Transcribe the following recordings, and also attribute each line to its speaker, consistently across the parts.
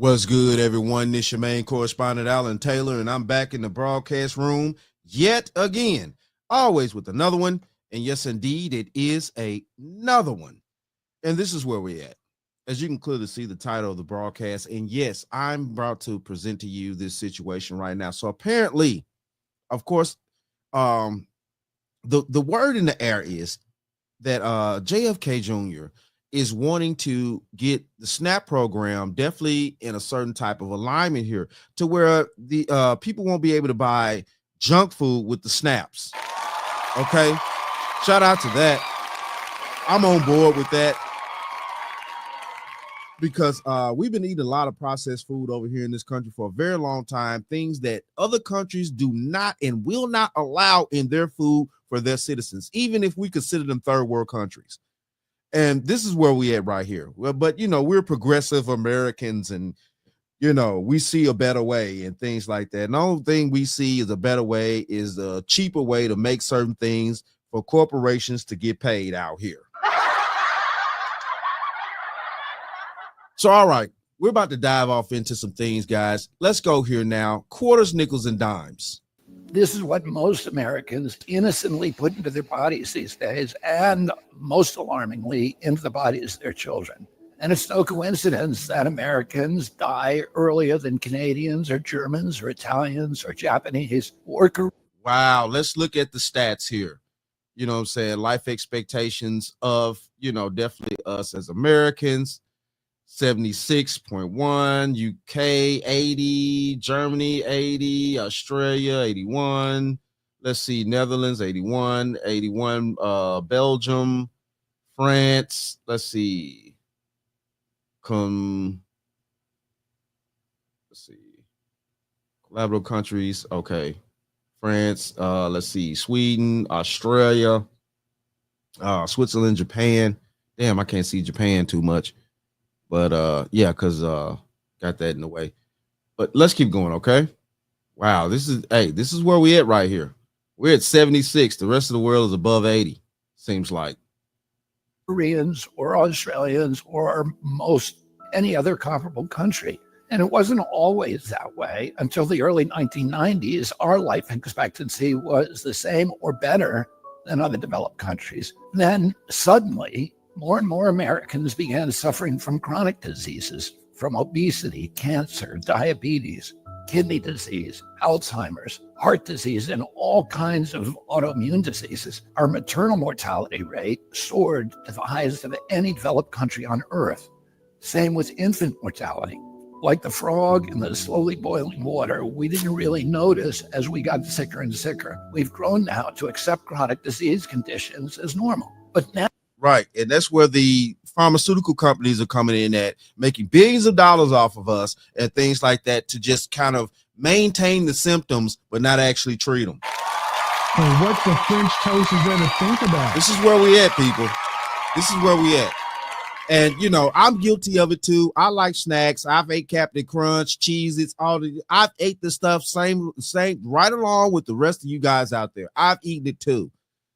Speaker 1: What's good, everyone? This your main correspondent, Alan Taylor, and I'm back in the broadcast room yet again, always with another one. And yes, indeed, it is another one. And this is where we're at. As you can clearly see the title of the broadcast. And yes, I'm about to present to you this situation right now. So apparently, of course, the word in the air is that JFK Jr. is wanting to get the SNAP program definitely in a certain type of alignment here to where the people won't be able to buy junk food with the snaps. Okay, shout out to that. I'm on board with that because we've been eating a lot of processed food over here in this country for a very long time, things that other countries do not and will not allow in their food for their citizens, even if we consider them third world countries. And this is where we at right here. Well, but we're progressive Americans, and we see a better way and things like that. And the only thing we see is a better way is a cheaper way to make certain things for corporations to get paid out here. So, all right, we're about to dive off into some things, guys. Let's go here now. Quarters, nickels, and dimes.
Speaker 2: This is what most Americans innocently put into their bodies these days, and most alarmingly, into the bodies of their children. And it's no coincidence that Americans die earlier than Canadians or Germans or Italians or Japanese or Koreans.
Speaker 1: Wow, let's look at the stats here. You know what I'm saying? Life expectations of, definitely us as Americans. 76.1, UK 80, Germany 80, Australia 81. Let's see, Netherlands 81, Belgium, France. Let's see. Let's see. Collaborative countries. Okay. France, let's see, Sweden, Australia, Switzerland, Japan. Damn, I can't see Japan too much. But yeah, because got that in the way. But let's keep going, okay? Wow, this is where we at right here. We're at 76. The rest of the world is above 80, seems like.
Speaker 2: Koreans or Australians or most any other comparable country. And it wasn't always that way until the early 1990s. Our life expectancy was the same or better than other developed countries. Then suddenly, more and more Americans began suffering from chronic diseases, from obesity, cancer, diabetes, kidney disease, Alzheimer's, heart disease, and all kinds of autoimmune diseases. Our maternal mortality rate soared to the highest of any developed country on earth. Same with infant mortality. Like the frog in the slowly boiling water, we didn't really notice as we got sicker and sicker. We've grown now to accept chronic disease conditions as normal. But now,
Speaker 1: right. And that's where the pharmaceutical companies are coming in at, making billions of dollars off of us and things like that to just kind of maintain the symptoms, but not actually treat them.
Speaker 3: And what the French toast is there to think about?
Speaker 1: This is where we at, people. This is where we at. And, I'm guilty of it too. I like snacks. I've ate Captain Crunch, Cheez-Its, I've ate the stuff same right along with the rest of you guys out there. I've eaten it too.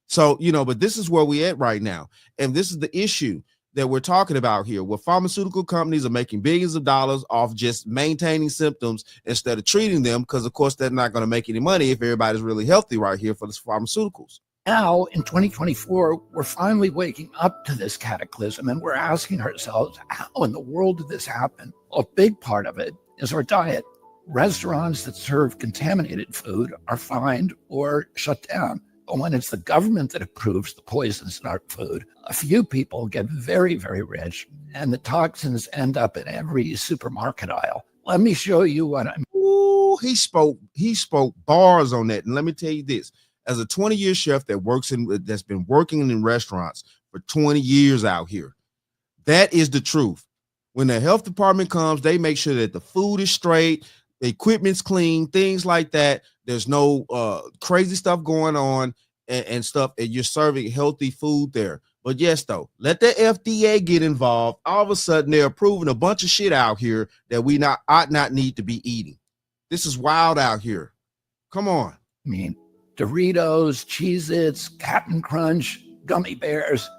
Speaker 1: So, but this is where we at right now. And this is the issue that we're talking about here, where pharmaceutical companies are making billions of dollars off just maintaining symptoms instead of treating them, because, of course, they're not going to make any money if everybody's really healthy right here for the pharmaceuticals.
Speaker 2: Now, in 2024, we're finally waking up to this cataclysm, and we're asking ourselves, how in the world did this happen? A big part of it is our diet. Restaurants that serve contaminated food are fined or shut down. But when it's the government that approves the poisons in our food, a few people get very, very rich, and the toxins end up in every supermarket aisle. Let me show you what I'm...
Speaker 1: Ooh, he spoke bars on that. And let me tell you this. As a 20-year chef that's been working in restaurants for 20 years out here, that is the truth. When the health department comes, they make sure that the food is straight, the equipment's clean, things like that. There's no crazy stuff going on and stuff, and you're serving healthy food there. But yes, though, let the FDA get involved. All of a sudden, they're approving a bunch of shit out here that we ought not need to be eating. This is wild out here. Come on.
Speaker 2: I mean, Doritos, Cheez-Its, Captain Crunch, gummy bears.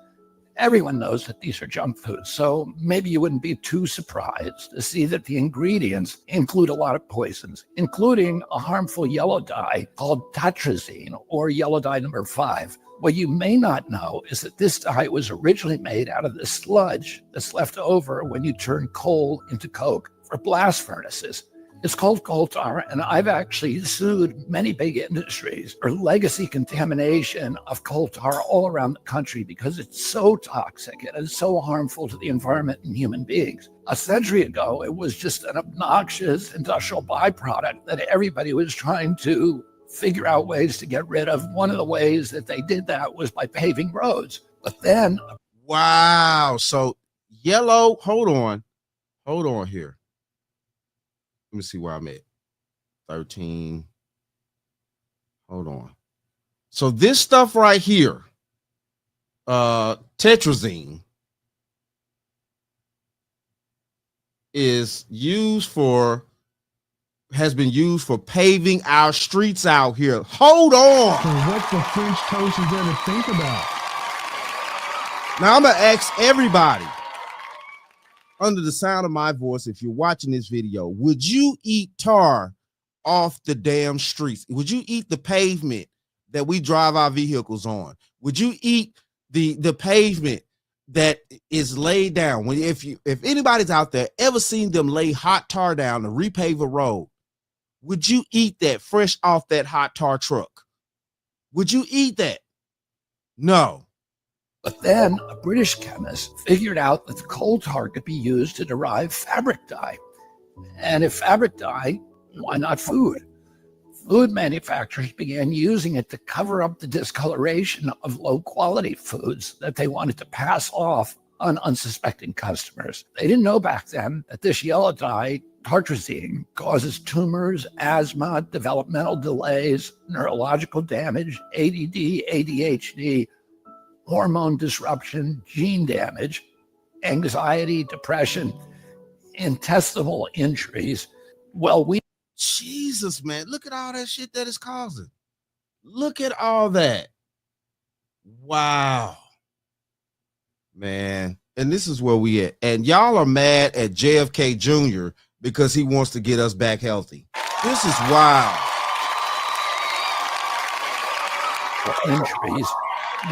Speaker 2: Everyone knows that these are junk foods, so maybe you wouldn't be too surprised to see that the ingredients include a lot of poisons, including a harmful yellow dye called tartrazine, or yellow dye number 5. What you may not know is that this dye was originally made out of the sludge that's left over when you turn coal into coke for blast furnaces. It's called coal tar, and I've actually sued many big industries for legacy contamination of coal tar all around the country because it's so toxic and it's so harmful to the environment and human beings. A century ago, it was just an obnoxious industrial byproduct that everybody was trying to figure out ways to get rid of. One of the ways that they did that was by paving roads. But then...
Speaker 1: Wow. So yellow, hold on here. Let me see where I'm at. 13. Hold on. So this stuff right here, tetrazine, has been used for paving our streets out here. Hold on.
Speaker 3: So what the French toast is there to think about?
Speaker 1: Now I'm gonna ask everybody under the sound of my voice, if you're watching this video, would you eat tar off the damn streets? Would you eat the pavement that we drive our vehicles on? Would you eat the pavement that is laid down? If anybody's out there ever seen them lay hot tar down to repave a road, would you eat that fresh off that hot tar truck? Would you eat that? No.
Speaker 2: But then a British chemist figured out that the coal tar could be used to derive fabric dye. And if fabric dye, why not food? Food manufacturers began using it to cover up the discoloration of low-quality foods that they wanted to pass off on unsuspecting customers. They didn't know back then that this yellow dye, tartrazine, causes tumors, asthma, developmental delays, neurological damage, ADD, ADHD, hormone disruption, gene damage, anxiety, depression, intestinal injuries. Well,
Speaker 1: Jesus, man, look at all that shit that is causing. Look at all that. Wow. Man, and this is where we at. And y'all are mad at JFK Jr. because he wants to get us back healthy. This is wild.
Speaker 2: Injuries.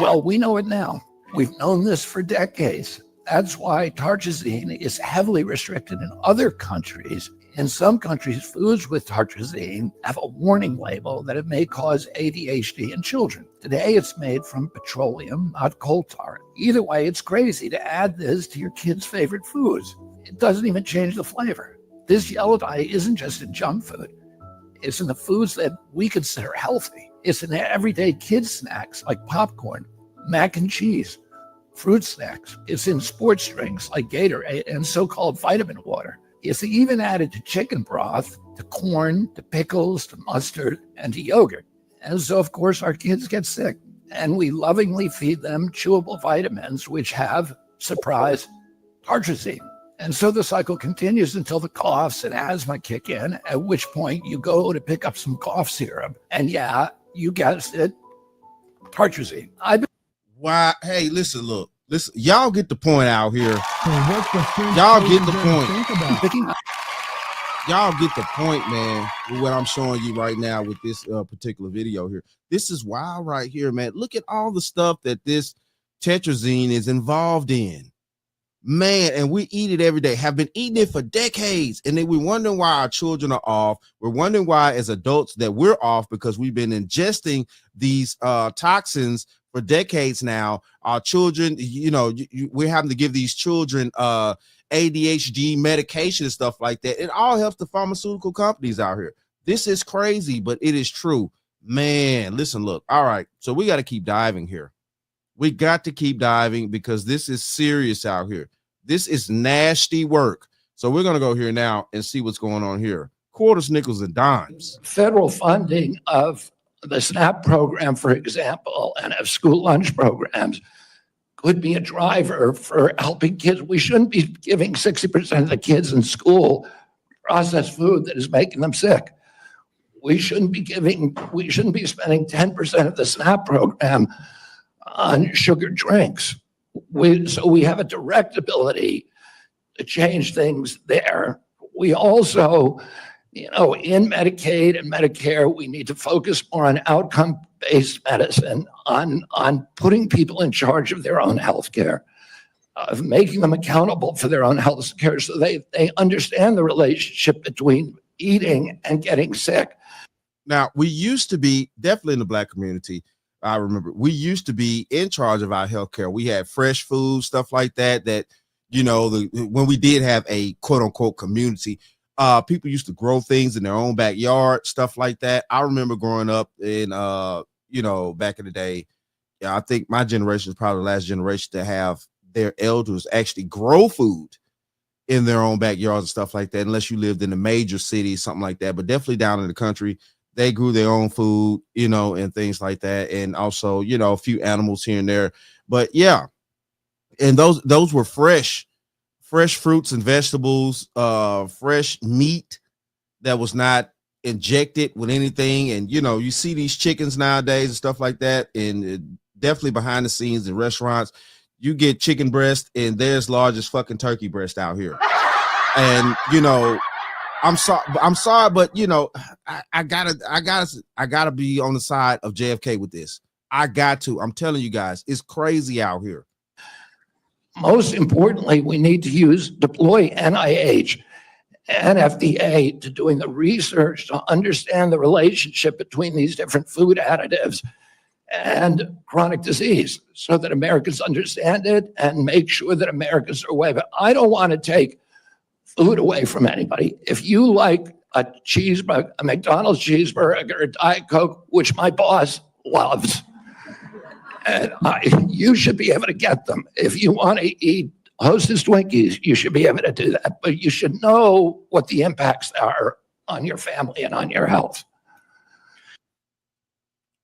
Speaker 2: Well, we know it now. We've known this for decades. That's why tartrazine is heavily restricted in other countries. In some countries, foods with tartrazine have a warning label that it may cause ADHD in children. Today, it's made from petroleum, not coal tar. Either way, it's crazy to add this to your kids' favorite foods. It doesn't even change the flavor. This yellow dye isn't just in junk food. It's in the foods that we consider healthy. It's in everyday kids' snacks like popcorn, mac and cheese, fruit snacks. It's in sports drinks like Gatorade and so-called vitamin water. It's even added to chicken broth, to corn, to pickles, to mustard, and to yogurt. And so, of course, our kids get sick. And we lovingly feed them chewable vitamins, which have, surprise, tartrazine. And so the cycle continues until the coughs and asthma kick in, at which point you go to pick up some cough syrup. And yeah, you guessed it, tartrazine.
Speaker 1: Why? Hey, listen, look. Listen, y'all get the point out here.
Speaker 3: So what the French
Speaker 1: Y'all
Speaker 3: toast
Speaker 1: get
Speaker 3: is
Speaker 1: the
Speaker 3: there to
Speaker 1: point.
Speaker 3: think about?
Speaker 1: Y'all get the point, man, with what I'm showing you right now with this particular video here. This is wild right here, man. Look at all the stuff that this tetrazine is involved in. Man, and we eat it every day, have been eating it for decades. And then we're wondering why our children are off. We're wondering why as adults that we're off because we've been ingesting these toxins for decades now. Our children, we're having to give these children ADHD medication and stuff like that. It all helps the pharmaceutical companies out here. This is crazy, but it is true. Man, listen, look. All right, so we got to keep diving here. We got to keep diving because this is serious out here. This is nasty work. So we're going to go here now and see what's going on here. Quarters, nickels, and dimes.
Speaker 2: Federal funding of the SNAP program, for example, and of school lunch programs could be a driver for helping kids. We shouldn't be giving 60% of the kids in school processed food that is making them sick. We shouldn't be spending 10% of the SNAP program on sugar drinks. we have a direct ability to change things there. We also, in Medicaid and Medicare, we need to focus more on outcome-based medicine, on putting people in charge of their own health care, of making them accountable for their own health care so they understand the relationship between eating and getting sick.
Speaker 1: Now, we used to be, definitely in the Black community, I remember, we used to be in charge of our healthcare. We had fresh food, stuff like that, when we did have a quote unquote community, people used to grow things in their own backyard, stuff like that. I remember growing up in, back in the day, I think my generation is probably the last generation to have their elders actually grow food in their own backyards and stuff like that, unless you lived in a major city, something like that. But definitely down in the country, they grew their own food, and things like that. And also, a few animals here and there. But yeah, and those were fresh fruits and vegetables, fresh meat that was not injected with anything. And, you see these chickens nowadays and stuff like that. And definitely behind the scenes in restaurants, you get chicken breast and they're as large as fucking turkey breast out here. And, I'm sorry, but I gotta be on the side of JFK with this. I got to. I'm telling you guys, it's crazy out here.
Speaker 2: Most importantly, we need to deploy NIH and FDA to doing the research to understand the relationship between these different food additives and chronic disease so that Americans understand it and make sure that Americans are aware. But I don't want to take food away from anybody. If you like a cheeseburger, a McDonald's cheeseburger, a Diet Coke, which my boss loves, and you should be able to get them. If you want to eat Hostess Twinkies, you should be able to do that. But you should know what the impacts are on your family and on your health.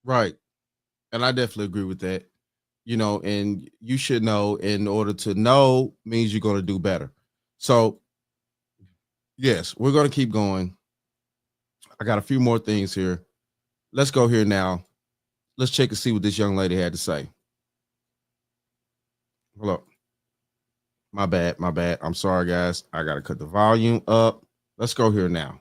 Speaker 1: Right. And I definitely agree with that. And you should know. In order to know means you're going to do better. So yes, we're going to keep going. I got a few more things here. Let's go here now. Let's check and see what this young lady had to say. Hold up. My bad. I'm sorry, guys. I got to cut the volume up. Let's go here now.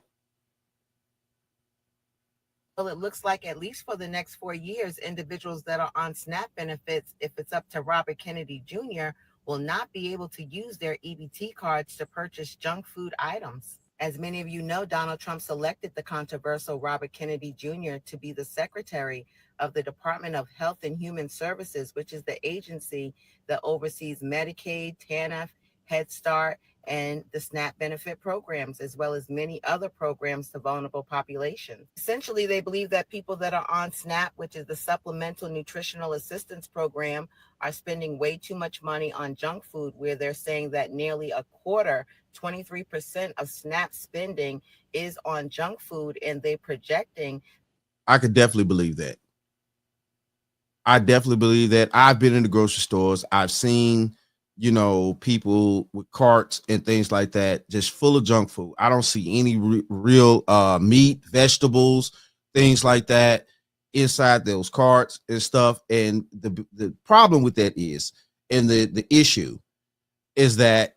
Speaker 4: Well, it looks like at least for the next 4 years, individuals that are on SNAP benefits, if it's up to Robert Kennedy Jr., will not be able to use their EBT cards to purchase junk food items. As many of you know, Donald Trump selected the controversial Robert Kennedy Jr. to be the secretary of the Department of Health and Human Services, which is the agency that oversees Medicaid, TANF, Head Start, and the SNAP benefit programs, as well as many other programs to vulnerable populations. Essentially, they believe that people that are on SNAP, which is the Supplemental Nutritional Assistance Program, are spending way too much money on junk food, where they're saying that nearly a quarter, 23% of SNAP spending is on junk food, and they're projecting.
Speaker 1: I could definitely believe that. I definitely believe that. I've been in the grocery stores. I've seen people with carts and things like that, just full of junk food. I don't see any real meat, vegetables, things like that inside those carts and stuff. And the problem with that is, and the issue is that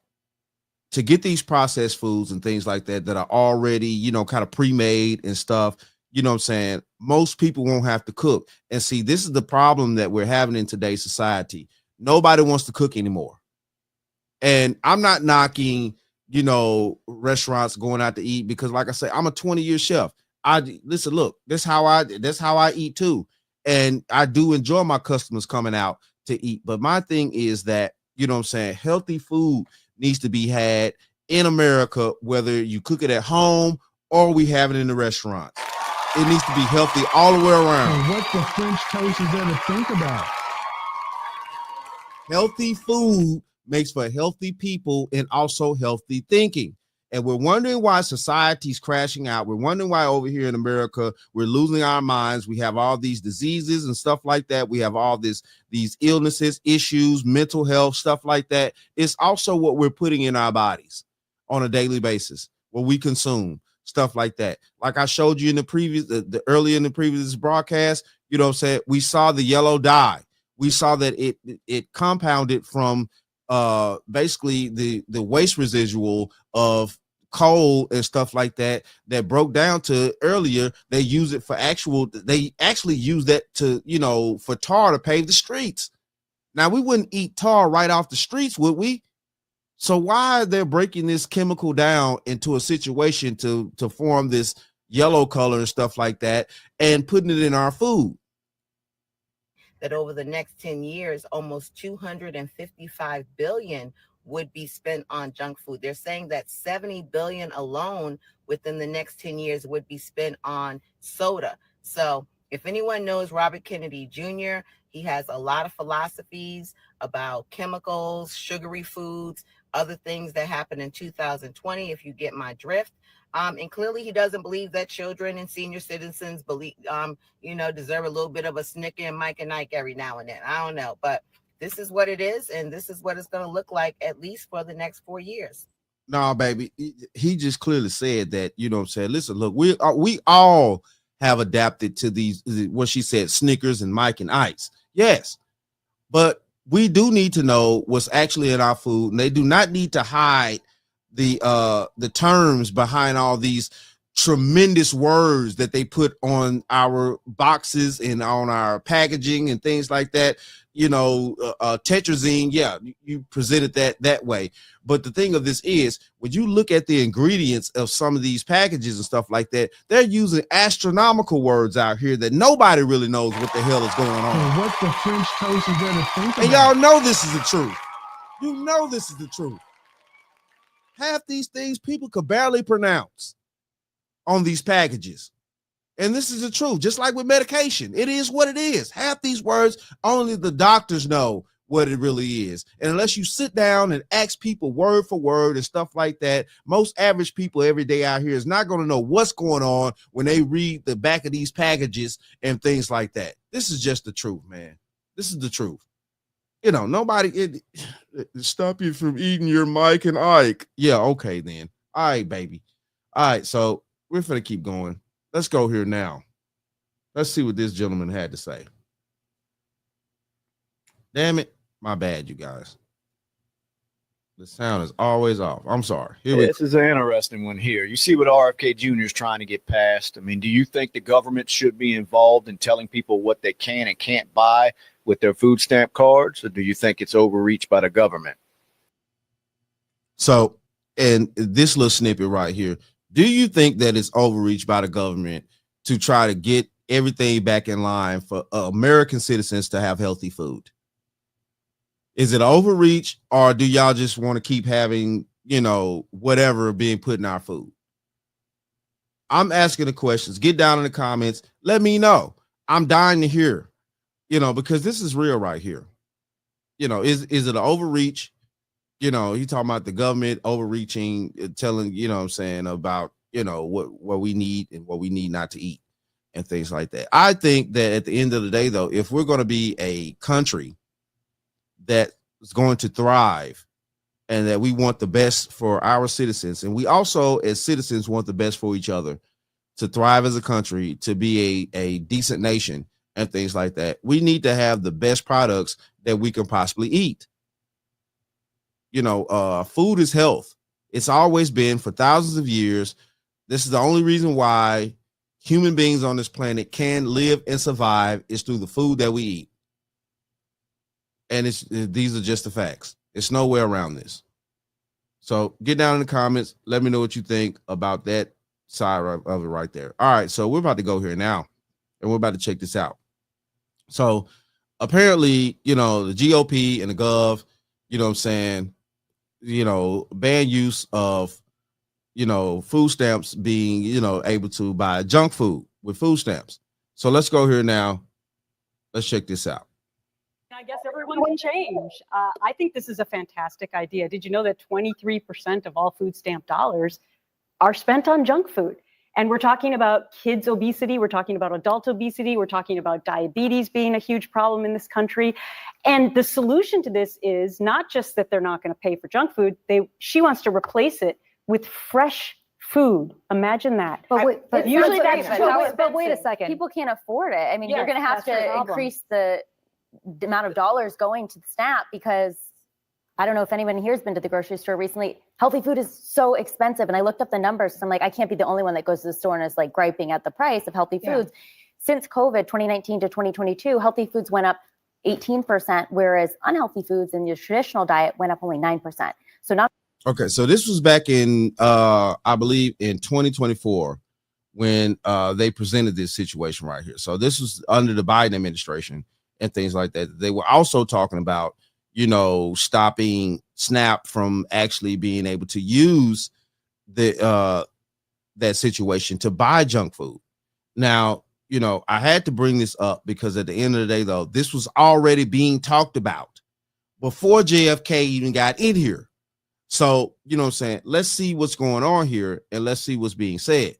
Speaker 1: to get these processed foods and things like that are already, kind of pre-made and stuff, what I'm saying, most people won't have to cook. And see, this is the problem that we're having in today's society. Nobody wants to cook anymore. And I'm not knocking, restaurants going out to eat, because like I say, I'm a 20-year chef. Look, that's how I eat too. And I do enjoy my customers coming out to eat. But my thing is that, healthy food needs to be had in America, whether you cook it at home or we have it in the restaurant. It needs to be healthy all the way around.
Speaker 3: And what the French toast is there to think about?
Speaker 1: Healthy food makes for healthy people and also healthy thinking. And we're wondering why society's crashing out. We're wondering why over here in America, we're losing our minds. We have all these diseases and stuff like that. We have all these illnesses, issues, mental health, stuff like that. It's also what we're putting in our bodies on a daily basis, what we consume, stuff like that. Like I showed you in the previous, earlier in the previous broadcast, we saw the yellow dye. we saw that it compounded from basically the waste residual of coal and stuff like that broke down to earlier. They use it for they actually use that to, for tar to pave the streets. Now, we wouldn't eat tar right off the streets, would we? So why they're breaking this chemical down into a situation to form this yellow color and stuff like that and putting it in our food?
Speaker 4: That over the next 10 years, almost 255 billion would be spent on junk food. They're saying that 70 billion alone within the next 10 years would be spent on soda. So if anyone knows Robert Kennedy Jr., he has a lot of philosophies about chemicals, sugary foods, other things that happened in 2020, if you get my drift. And clearly he doesn't believe that children and senior citizens deserve a little bit of a Snicker and Mike and Ike every now and then. I don't know, but this is what it is, and this is what it's going to look like at least for the next 4 years.
Speaker 1: No, baby, he just clearly said that, listen, look, we all have adapted to these, what she said, Snickers and Mike and Ike's. Yes, but we do need to know what's actually in our food, and they do not need to hide the terms behind all these tremendous words that they put on our boxes and on our packaging and things like that. Tetrazine, yeah, you presented that way. But the thing of this is, when you look at the ingredients of some of these packages and stuff like that, they're using astronomical words out here that nobody really knows what the hell is going on.
Speaker 3: And what the French toast is going to think about.
Speaker 1: And y'all know this is the truth. You know this is the truth. Half these things people could barely pronounce on these packages. And this is the truth. Just like with medication, it is what it is. Half these words, only the doctors know what it really is. And unless you sit down and ask people word for word and stuff like that, most average people every day out here is not going to know what's going on when they read the back of these packages and things like that. This is just the truth, man. This is the truth. Nobody stop you from eating your Mike and Ike. Yeah, okay then. All right, baby. All right, so we're going to keep going. Let's go here now. Let's see what this gentleman had to say. Damn it. My bad, you guys. The sound is always off. I'm sorry.
Speaker 5: This is an interesting one here. You see what RFK Jr. is trying to get passed. I mean, do you think the government should be involved in telling people what they can and can't buy with their food stamp cards, or do you think it's overreach by the government?
Speaker 1: So, and this little snippet right here, do you think that it's overreach by the government to try to get everything back in line for American citizens to have healthy food? Is it overreach, or do y'all just want to keep having, whatever being put in our food? I'm asking the questions. Get down in the comments. Let me know. I'm dying to hear, because this is real right here. Is it an overreach? He talking about the government overreaching, telling, about, what we need and what we need not to eat and things like that. I think that at the end of the day, though, if we're going to be a country that is going to thrive and that we want the best for our citizens, and we also as citizens want the best for each other, to thrive as a country, to be a decent nation and things like that, we need to have the best products that we can possibly eat. Food is health. It's always been for thousands of years. This is the only reason why human beings on this planet can live and survive is through the food that we eat. And these are just the facts. It's no way around this. So get down in the comments. Let me know what you think about that side of it right there. All right, so we're about to go here now, and we're about to check this out. So apparently, the GOP and the Gov, ban use of, food stamps being, able to buy junk food with food stamps. So let's go here now. Let's check this out.
Speaker 6: I guess everyone can change. I think this is a fantastic idea. Did you know that 23% of all food stamp dollars are spent on junk food? And we're talking about kids' obesity. We're talking about adult obesity. We're talking about diabetes being a huge problem in this country. And the solution to this is not just that they're not going to pay for junk food. She wants to replace it with fresh food. Imagine that.
Speaker 7: But
Speaker 6: usually
Speaker 7: wait a second. People can't afford it. I mean,
Speaker 6: Yes,
Speaker 7: you're going to have
Speaker 6: that's your
Speaker 7: to
Speaker 6: problem.
Speaker 7: increase the the amount of dollars going to the SNAP, because I don't know if anyone here has been to the grocery store recently. Healthy food is so expensive. And I looked up the numbers. So I'm like, I can't be the only one that goes to the store and is like griping at the price of healthy foods. Since COVID, 2019 to 2022, healthy foods went up 18%, whereas unhealthy foods in your traditional diet went up only 9%. So not
Speaker 1: Okay, so this was back in I believe in 2024 when they presented this situation right here. So this was under the Biden administration and things like that. They were also talking about, you know, stopping SNAP from actually being able to use the that situation to buy junk food. Now, you know, I had to bring this up because at the end of the day, though, this was already being talked about before JFK even got in here. So, you know what I'm saying? Let's see what's going on here and let's see what's being said.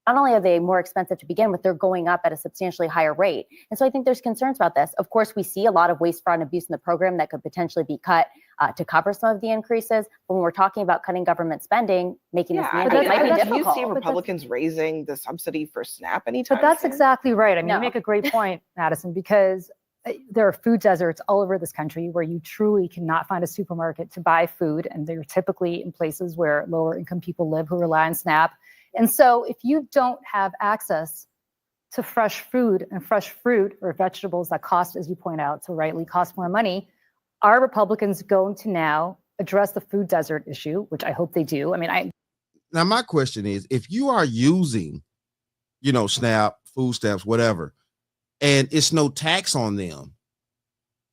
Speaker 7: not only are they more expensive to begin with, they're going up at a substantially higher rate. And so I think there's concerns about this. Of course, we see a lot of waste, fraud, and abuse in the program that could potentially be cut to cover some of the increases. But when we're talking about cutting government spending, making this mandate might be
Speaker 8: Do you
Speaker 7: difficult.
Speaker 8: see Republicans raising the subsidy for SNAP anytime
Speaker 9: But that's
Speaker 8: soon?
Speaker 9: exactly right. I mean,
Speaker 7: No.
Speaker 9: you make a great point, Madison, because there are food deserts all over this country where you truly cannot find a supermarket to buy food. And they're typically in places where lower income people live who rely on SNAP. And so if you don't have access to fresh food and fresh fruit or vegetables that cost, as you point out, so rightly cost more money, are Republicans going to now address the food desert issue, which I hope they do? I mean,
Speaker 1: Now, my question is, if you are using, you know, SNAP, food stamps, whatever, and it's no tax on them.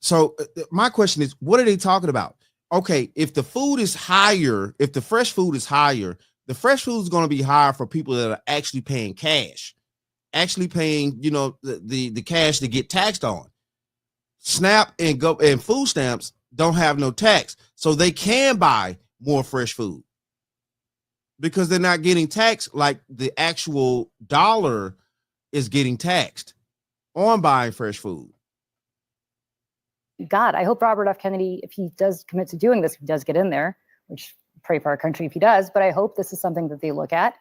Speaker 1: So my question is, what are they talking about? Okay, if the food is higher, if the fresh food is higher, the fresh food is going to be higher for people that are actually paying cash, actually paying, you know, the cash to get taxed on. SNAP and food stamps don't have no tax, so they can buy more fresh food because they're not getting taxed like the actual dollar is getting taxed on buying fresh food.
Speaker 9: God, I hope Robert F. Kennedy, if he does commit to doing this, if he does get in there, which pray for our country if he does, but I hope this is something that they look at.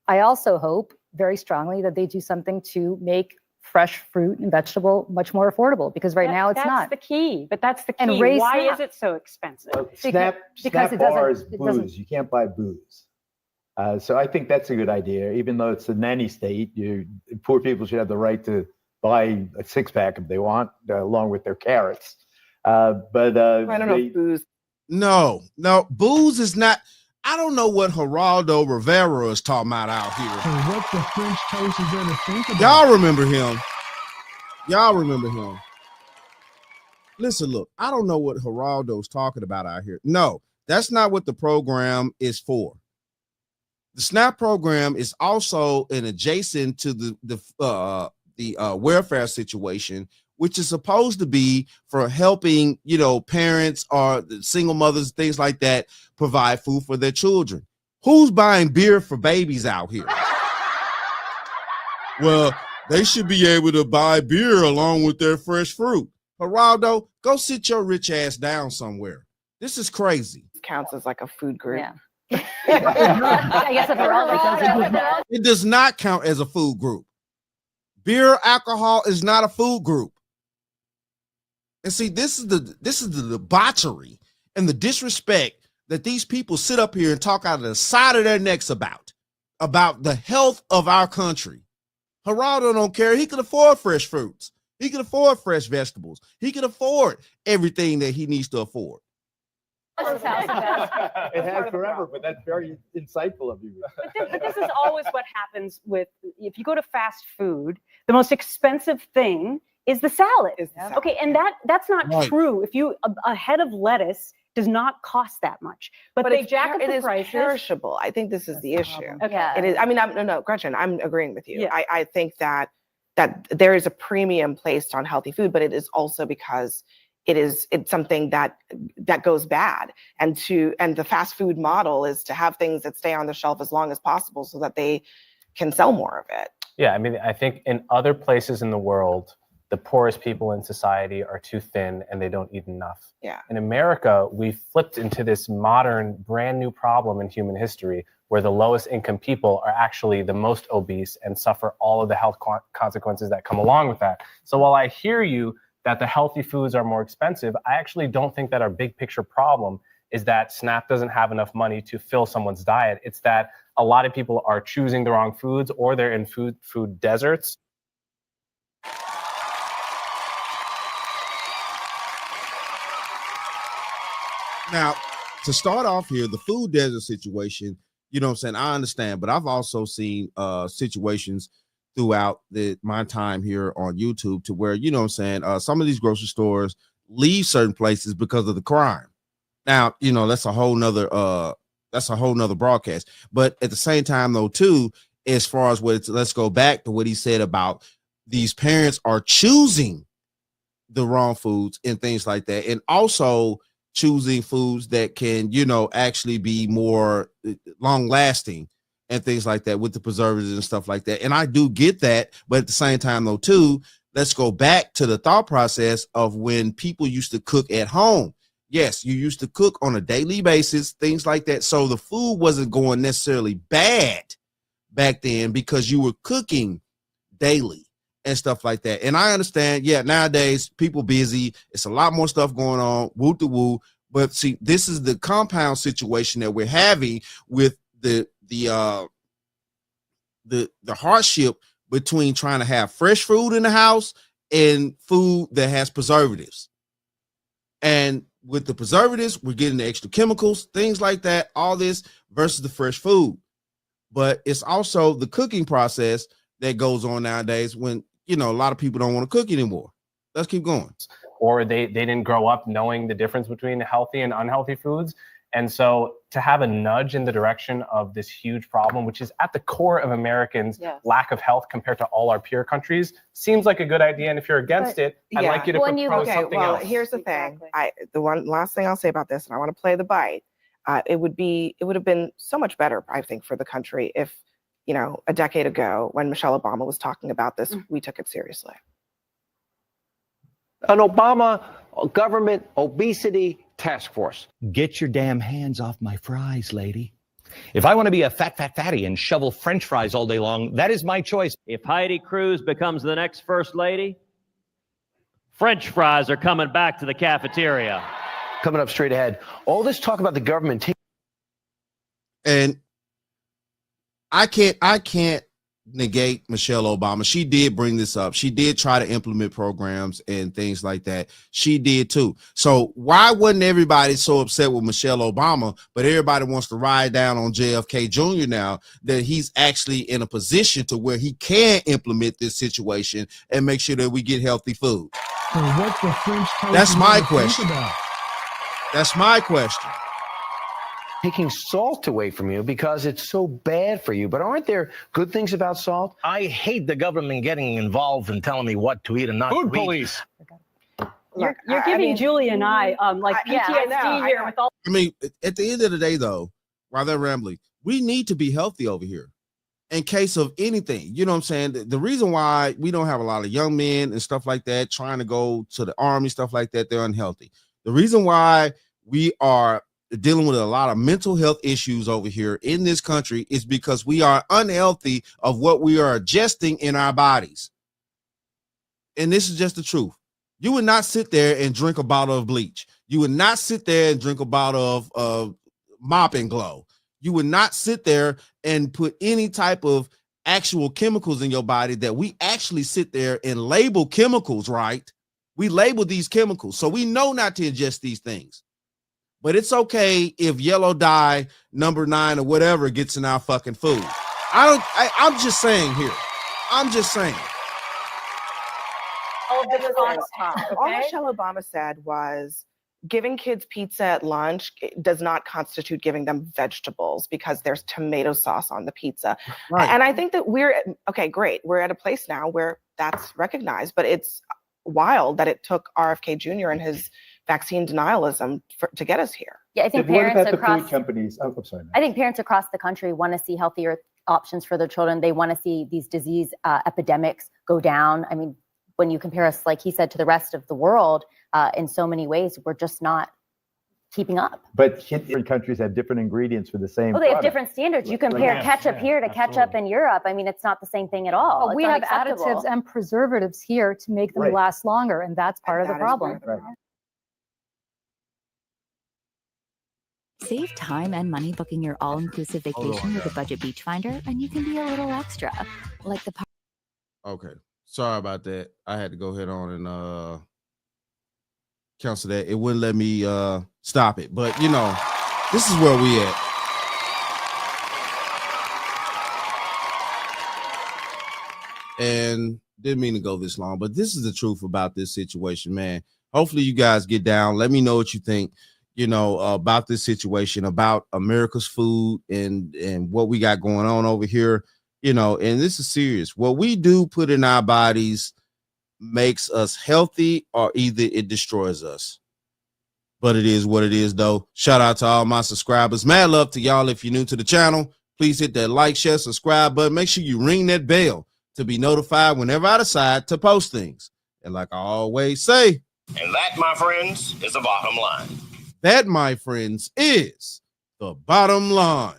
Speaker 9: I also hope very strongly that they do something to make fresh fruit and vegetable much more affordable, because right now it's
Speaker 6: that's
Speaker 9: not.
Speaker 6: the key. But that's the key.
Speaker 9: And raise
Speaker 6: Why
Speaker 9: SNAP.
Speaker 6: is it so expensive?
Speaker 9: Because
Speaker 10: Snap
Speaker 9: it doesn't-
Speaker 10: bars
Speaker 9: it doesn't-
Speaker 10: booze. You can't buy booze. So I think that's a good idea. Even though it's a nanny state, poor people should have the right to buy a six-pack if they want, along with their carrots. But
Speaker 8: I don't know if booze.
Speaker 1: No, booze is not. I don't know what Geraldo Rivera is talking about out here.
Speaker 3: And what the French toast is going to think about.
Speaker 1: Y'all remember him. Listen, look, I don't know what Geraldo's talking about out here. No, that's not what the program is for. The SNAP program is also an adjacent to the welfare situation, which is supposed to be for helping, you know, parents or single mothers, things like that, provide food for their children. Who's buying beer for babies out here? Well, they should be able to buy beer along with their fresh fruit. Geraldo, go sit your rich ass down somewhere. This is crazy.
Speaker 8: Counts as like a food group.
Speaker 7: Yeah.
Speaker 9: I guess if we're
Speaker 1: It does not count as a food group. Beer, alcohol is not a food group. And see, this is the debauchery and the disrespect that these people sit up here and talk out of the side of their necks about the health of our country. Geraldo don't care. He can afford fresh fruits. He can afford fresh vegetables. He can afford everything that he needs to afford.
Speaker 10: it has forever, but that's very insightful of you.
Speaker 6: But this is always what happens with, if you go to fast food, the most expensive thing is the salad. Okay, and that's not
Speaker 1: Right.
Speaker 6: true. If you a head of lettuce does not cost that much, but they
Speaker 8: it's
Speaker 6: jack up
Speaker 8: it
Speaker 6: the
Speaker 8: is
Speaker 6: prices.
Speaker 8: perishable. I think this is the issue.
Speaker 7: Yeah.
Speaker 8: It is. I mean, no, Gretchen, I'm agreeing with you.
Speaker 6: Yeah.
Speaker 8: I think that there is a premium placed on healthy food, but it is also because it's something that goes bad. And the fast food model is to have things that stay on the shelf as long as possible so that they can sell more of it.
Speaker 11: Yeah, I mean, I think in other places in the world, the poorest people in society are too thin and they don't eat enough.
Speaker 8: Yeah.
Speaker 11: In America, we flipped into this modern, brand new problem in human history where the lowest income people are actually the most obese and suffer all of the health consequences that come along with that. So while I hear you that the healthy foods are more expensive, I actually don't think that our big picture problem is that SNAP doesn't have enough money to fill someone's diet. It's that a lot of people are choosing the wrong foods, or they're in food deserts.
Speaker 1: Now, to start off here, the food desert situation, you know what I'm saying? I understand, but I've also seen situations throughout my time here on YouTube to where, you know what I'm saying, some of these grocery stores leave certain places because of the crime. Now, you know, that's a whole nother broadcast. But at the same time, though, too, as far as let's go back to what he said about these parents are choosing the wrong foods and things like that, and also choosing foods that can, you know, actually be more long lasting and things like that with the preservatives and stuff like that. And I do get that, but at the same time, though, too, let's go back to the thought process of when people used to cook at home. Yes, you used to cook on a daily basis, things like that. So the food wasn't going necessarily bad back then because you were cooking daily and stuff like that. And I understand, yeah, nowadays people busy. It's a lot more stuff going on, woo to woo. But see, this is the compound situation that we're having with the hardship between trying to have fresh food in the house and food that has preservatives. And with the preservatives, we're getting the extra chemicals, things like that, all this versus the fresh food. But it's also the cooking process that goes on nowadays when, you know, a lot of people don't want to cook anymore. Let's keep going.
Speaker 11: Or they didn't grow up knowing the difference between healthy and unhealthy foods. And so to have a nudge in the direction of this huge problem, which is at the core of Americans' lack of health compared to all our peer countries, seems like a good idea. And if you're against it, I'd like you to propose something else.
Speaker 8: Here's the thing. The one last thing I'll say about this, and I want to play the bite. It would have been so much better, I think, for the country if, you know, a decade ago when Michelle Obama was talking about this, we took it seriously.
Speaker 12: An Obama government obesity task force. Get your damn hands off my fries, lady. If I want to be a fatty and shovel French fries all day long, that is my choice.
Speaker 13: If Heidi Cruz becomes the next first lady, French fries are coming back to the cafeteria.
Speaker 12: Coming up straight ahead, all this talk about the government.
Speaker 1: And I can't negate Michelle Obama. She did bring this up. She did try to implement programs and things like that. She did too. So why wasn't everybody so upset with Michelle Obama, but everybody wants to ride down on JFK Jr. now that he's actually in a position to where he can implement this situation and make sure that we get healthy food?
Speaker 3: So what the French toast
Speaker 1: That's my
Speaker 3: think
Speaker 1: question.
Speaker 3: about?
Speaker 1: That's my question.
Speaker 12: Taking salt away from you because it's so bad for you. But aren't there good things about salt? I hate the government getting involved and telling me what to eat and not to eat. Food police.
Speaker 6: You're giving Julie and I like PTSD here with all.
Speaker 1: I mean, at the end of the day, though, while they're rambling, we need to be healthy over here in case of anything. You know what I'm saying? The reason why we don't have a lot of young men and stuff like that trying to go to the army, stuff like that, they're unhealthy. The reason why we are dealing with a lot of mental health issues over here in this country is because we are unhealthy of what we are ingesting in our bodies. And this is just the truth. You would not sit there and drink a bottle of bleach. You would not sit there and drink a bottle of Mop and Glow. You would not sit there and put any type of actual chemicals in your body that we actually sit there and label chemicals, right? We label these chemicals. So we know not to ingest these things. But it's okay if yellow dye number 9 or whatever gets in our fucking food. I'm just saying here. I'm just saying.
Speaker 8: All Michelle Obama said was giving kids pizza at lunch does not constitute giving them vegetables because there's tomato sauce on the pizza. Right. And I think that okay, great. We're at a place now where that's recognized, but it's wild that it took RFK Jr. and his vaccine denialism to get us here.
Speaker 7: Yeah, I think parents across
Speaker 10: food companies. Oh, I'm sorry.
Speaker 7: I think parents across the country want to see healthier options for their children. They want to see these disease epidemics go down. I mean, when you compare us, like he said, to the rest of the world, in so many ways, we're just not keeping up.
Speaker 10: But different countries have different ingredients for the same.
Speaker 7: Oh, they have
Speaker 10: product.
Speaker 7: different standards. You compare ketchup here to ketchup in Europe. I mean, it's not the same thing at all.
Speaker 9: Well, we
Speaker 7: It's
Speaker 9: have
Speaker 7: unacceptable.
Speaker 9: additives and preservatives here to make them
Speaker 10: Right.
Speaker 9: last longer, and that's part of the problem.
Speaker 14: Save time and money booking your all-inclusive vacation with a budget beach finder, and you can be a little extra, like the
Speaker 1: Okay. Sorry about that. I had to go ahead on and cancel that. It wouldn't let me stop it. But you know, this is where we at. And didn't mean to go this long, but this is the truth about this situation, man. Hopefully you guys get down. Let me know what you think, you know, about this situation, about America's food and what we got going on over here, you know, and this is serious. What we do put in our bodies makes us healthy, or either it destroys us. But it is what it is, though. Shout out to all my subscribers. Mad love to y'all. If you're new to the channel, please hit that like, share, subscribe button. Make sure you ring that bell to be notified whenever I decide to post things. And like I always say,
Speaker 15: and that, my friends, is the bottom line.
Speaker 1: That, my friends, is the bottom line.